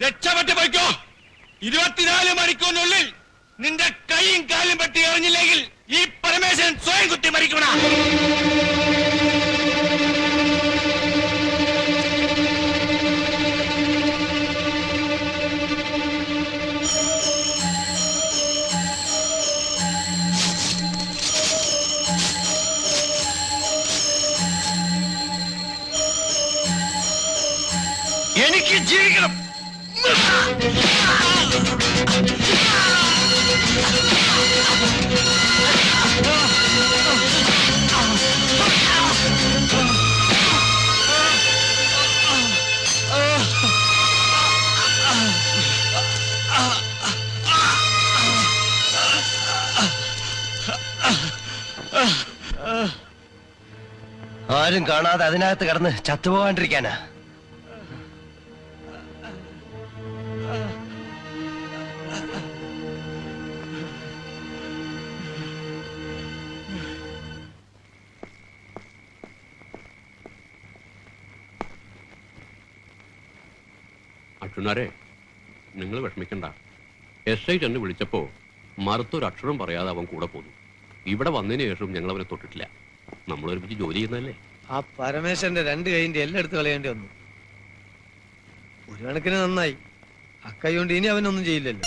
രക്ഷപ്പെട്ട് പോയിക്കോ. 24 മണിക്കൂറിനുള്ളിൽ നിന്റെ കൈയും കാലും പറ്റി എറിഞ്ഞില്ലെങ്കിൽ ഈ പരമേശ്വരൻ സ്വയം കുത്തി മരിക്കണ. എനിക്ക് ജീവിക്കണം. ആരും കാണാതെ അതിനകത്ത് കിടന്ന് ചത്തുപോകാണ്ടിരിക്കാനാ. അച്ഛനാരെ, നിങ്ങൾ വിഷമിക്കണ്ട. SI ചെന്ന് വിളിച്ചപ്പോ മറുത്തൊരക്ഷരം പറയാതെ അവൻ കൂടെ പോന്നു. ഇവിടെ വന്നതിന് ശേഷം ഞങ്ങൾ അവരെ തൊട്ടിട്ടില്ല. നമ്മളൊരുമിച്ച് ജോലി ചെയ്യുന്നതല്ലേ. ആ പരമേശ്വരന്റെ 2 കൈന്റെ എല്ലാം എടുത്ത് കളയേണ്ടി വന്നു. ഒരു കണക്കിന് നന്നായി. അക്കൈ കൊണ്ട് ഇനി അവനൊന്നും ചെയ്യില്ലല്ലോ.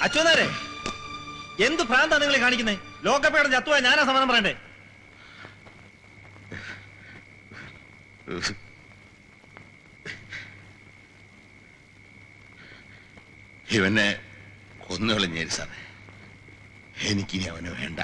അച്ഛനാരെ, എന്ത് ഭ്രാന്താണ് നിങ്ങൾ കാണിക്കുന്നത്? ലോകപ്പേടെ ചത്തുവാ ഞാനാ സമാധാനം പറയണ്ടേ? ഇവനെ കൊന്നുകളഞ്ഞേരി സാറേ. എനിക്കിനി അവന് വേണ്ട.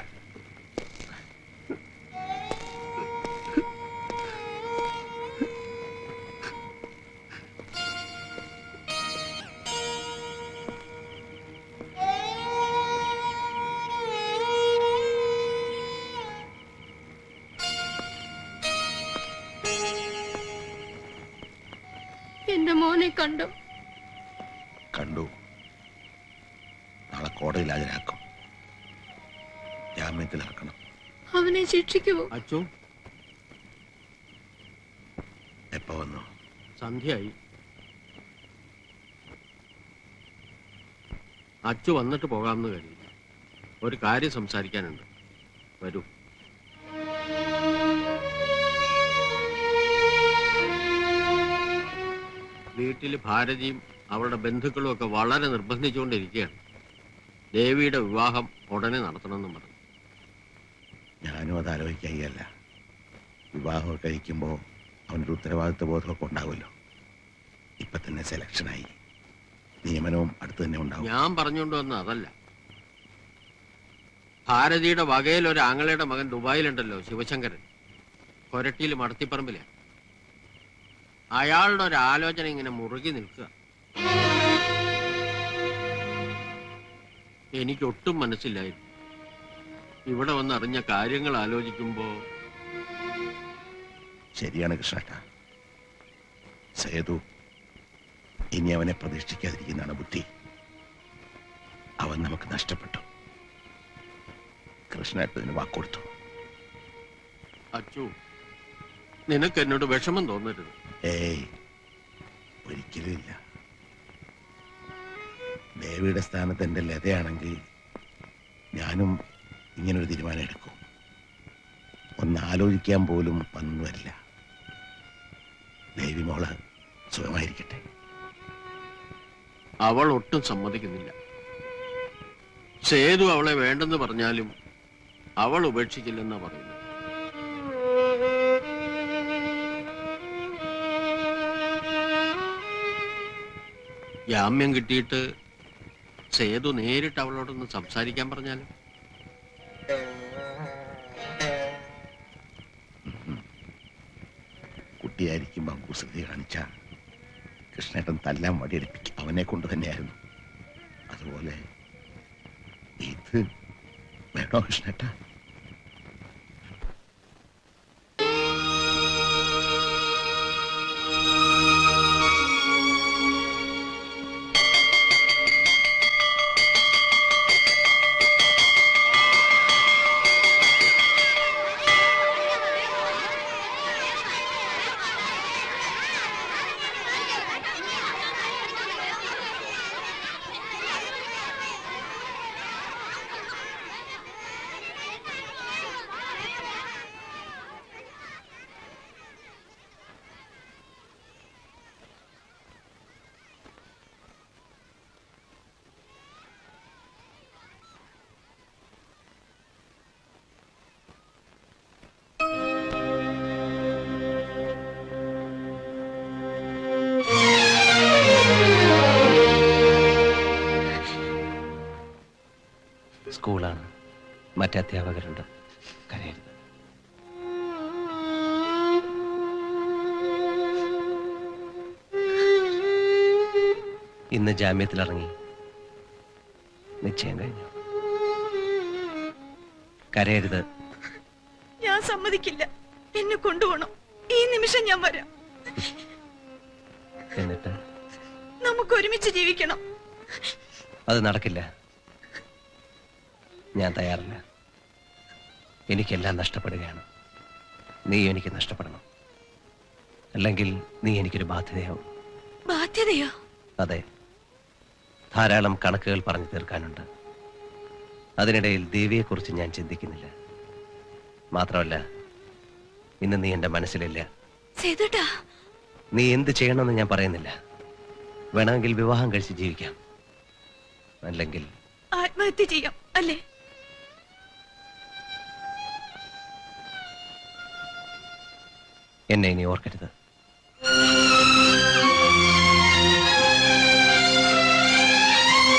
എന്റെ മോനെ കണ്ടു. കണ്ടു. നാളെ കോടതിയിൽ ഹാജരാക്കും. ജാമ്യത്തിൽ ഇറക്കണം. അവനെ ശിക്ഷിക്കുമോ? അച്ഛോ, സന്ധ്യയായി. അച്ചു വന്നിട്ട് പോകാമെന്ന് കരുതി. ഒരു കാര്യം സംസാരിക്കാനുണ്ട്. വരൂ. വീട്ടിൽ ഭാരതിയും അവളുടെ ബന്ധുക്കളും ഒക്കെ വളരെ നിർബന്ധിച്ചുകൊണ്ടിരിക്കുകയാണ്. ദേവിയുടെ വിവാഹം ഉടനെ നടത്തണമെന്നും പറഞ്ഞു. ഞാനും അത് ആലോചിക്കുകയല്ല. വിവാഹം കഴിക്കുമ്പോൾ അവനൊരു ഉത്തരവാദിത്വ ബോധമൊക്കെ ഉണ്ടാവുമല്ലോ. ഇപ്പൊ തന്നെ സെലക്ഷനായി, നിയമനവും അടുത്ത് തന്നെ ഉണ്ടാവും. ഞാൻ പറഞ്ഞുകൊണ്ട് വന്ന അതല്ല. ഭാരതിയുടെ വകയിൽ ഒരു ആങ്ങളയുടെ മകൻ ദുബായിലുണ്ടല്ലോ, ശിവശങ്കരൻ, കൊരട്ടിയിൽ മടത്തിപ്പറമ്പില്. അയാളുടെ ഒരു ആലോചന ഇങ്ങനെ മുറുകി നിൽക്കുക. എനിക്കൊട്ടും മനസ്സിലായിരുന്നു. ഇവിടെ വന്ന് അറിഞ്ഞ കാര്യങ്ങൾ ആലോചിക്കുമ്പോ ശരിയാണ് കൃഷ്ണേട്ട. സേതു ഇനി അവനെ പ്രതീക്ഷിക്കാതിരിക്കുന്നതാണ് ബുദ്ധി. അവൻ നമുക്ക് നഷ്ടപ്പെട്ടു. കൃഷ്ണേട്ടന് വാക്കൊടുത്തു. അച്ചു, നിനക്ക് എന്നോട് വിഷമം തോന്നരുത്. ഏയ്, ഒരിക്കലും ഇല്ല. ദേവിയുടെ സ്ഥാനത്ത് എൻ്റെ ലതയാണെങ്കിൽ ഞാനും ഇങ്ങനൊരു തീരുമാനം എടുക്കും. ഒന്ന് ആലോചിക്കാൻ പോലും വന്നു വരില്ല. ദേവി മോള് സുഖമായിരിക്കട്ടെ. അവൾ ഒട്ടും സമ്മതിക്കുന്നില്ല. സേതു അവളെ വേണ്ടെന്ന് പറഞ്ഞാലും അവൾ ഉപേക്ഷിക്കില്ലെന്നാ പറയുന്നത്. ജാമ്യം കിട്ടിയിട്ട് സേതു നേരിട്ട് അവളോടൊന്ന് സംസാരിക്കാൻ പറഞ്ഞാലും. കുട്ടിയായിരിക്കുമ്പോൾ കുസൃതി കാണിച്ച കൃഷ്ണേട്ടൻ തല്ലാൻ വടിയെടുപ്പിക്കും. അവനെ കൊണ്ട് തന്നെയായിരുന്നു. അതുപോലെ ഇത് വേണോ കൃഷ്ണേട്ട? സ്കൂളാണ്, മറ്റധ്യാപകരുണ്ട്. കരയരുത്. ഇന്ന് ജാമ്യത്തിലിറങ്ങി, നിശ്ചയം കഴിഞ്ഞു. കരയരുത്. ഞാൻ സമ്മതിക്കില്ല. എന്നെ കൊണ്ടുപോകണം. ഈ നിമിഷം ഞാൻ വരാം. എന്നിട്ട് നമുക്ക് ഒരുമിച്ച് ജീവിക്കണം. അത് നടക്കില്ല. ഞാൻ തയ്യാറല്ല. എനിക്കെല്ലാം നഷ്ടപ്പെടുകയാണ്. നീ എനിക്ക് നഷ്ടപ്പെടണം. അല്ലെങ്കിൽ നീ എനിക്കൊരു ബാധ്യതയാവും. ബാധ്യതയോ? അതെ, ധാരാളം കണക്കുകൾ പറഞ്ഞു തീർക്കാനുണ്ട്. അതിനിടയിൽ ദേവിയെക്കുറിച്ച് ഞാൻ ചിന്തിക്കുന്നില്ല. മാത്രമല്ല, ഇന്ന് നീ എൻ്റെ മനസ്സിലില്ല. സേതുട്ടാ, നീ എന്ത് ചെയ്യണമെന്ന് ഞാൻ പറയുന്നില്ല. വേണമെങ്കിൽ വിവാഹം കഴിച്ച് ജീവിക്കാം, അല്ലെങ്കിൽ ആത്മഹത്യ ചെയ്യാം, അല്ലേ? എന്നെ ഇനി ഓർക്കരുത്.